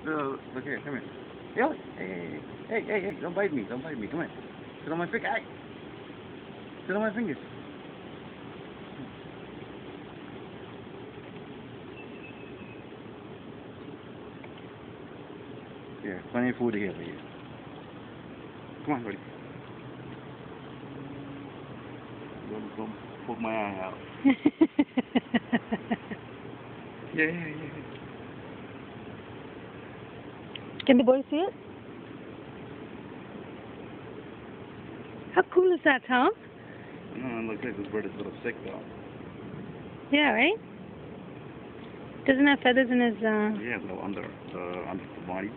Look here, come here. Yo, hey, don't bite me, come here. Sit on my finger, hey. Sit on my fingers. Here, plenty of food here for you. Come on, buddy. Don't poke my eye out. Yeah. Can the boy see it? How cool is that, Tom? No, it looks like this bird is a little sick though. Yeah, right? Doesn't have feathers in his, Yeah, no, under the bodies.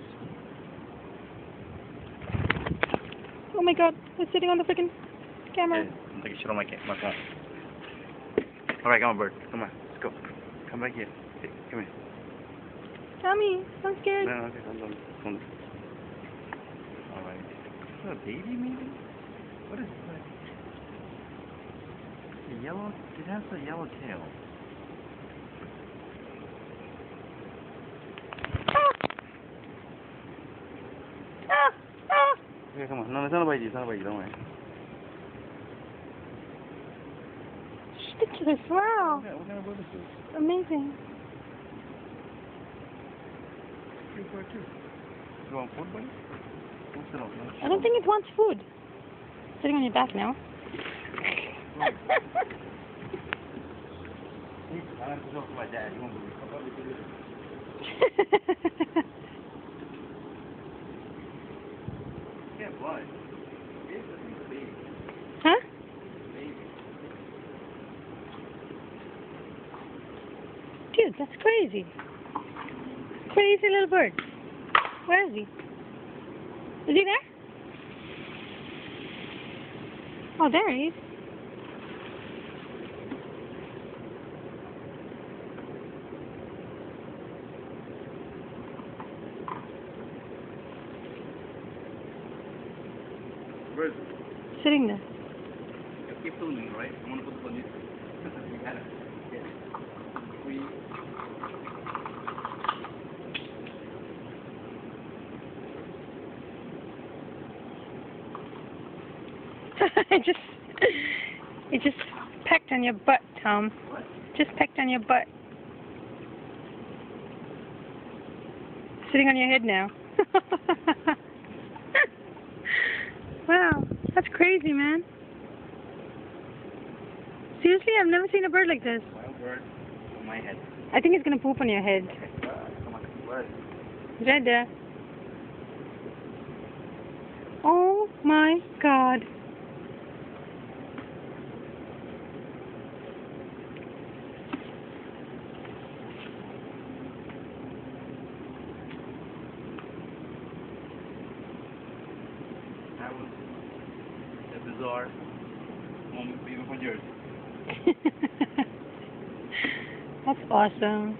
Oh my god, he's sitting on the freaking camera. Hey, I'm taking shit on my phone. Alright, come on, bird. Come on, let's go. Come back here. Hey, come here. Tommy, I'm scared. No, okay, hold on. Alright. Is that a baby, maybe? What is that? A yellow? It has a yellow tail. Okay, come on. No, it's not about you. Don't worry. Ridiculous, wow. What kind of bird is this? Amazing. Cute bird, too. You want food, buddy? I don't think it wants food. Sitting on your back now. I have to talk to my dad. You won't believe it. I'll probably do this. Yeah, blood. Huh? Dude, that's crazy. Crazy little bird. Where is he? Is he there? Oh, there he is. Where is it? Sitting there. Keep filming, right? I want to put this on YouTube. You got it. Yeah. It just pecked on your butt, Tom. What? Just pecked on your butt. Sitting on your head now. Wow, that's crazy, man. Seriously, I've never seen a bird like this. Wild bird on my head. I think it's gonna poop on your head. Come on, where is it? It's right there. Oh my God. That was a bizarre moment even for yours. That's awesome.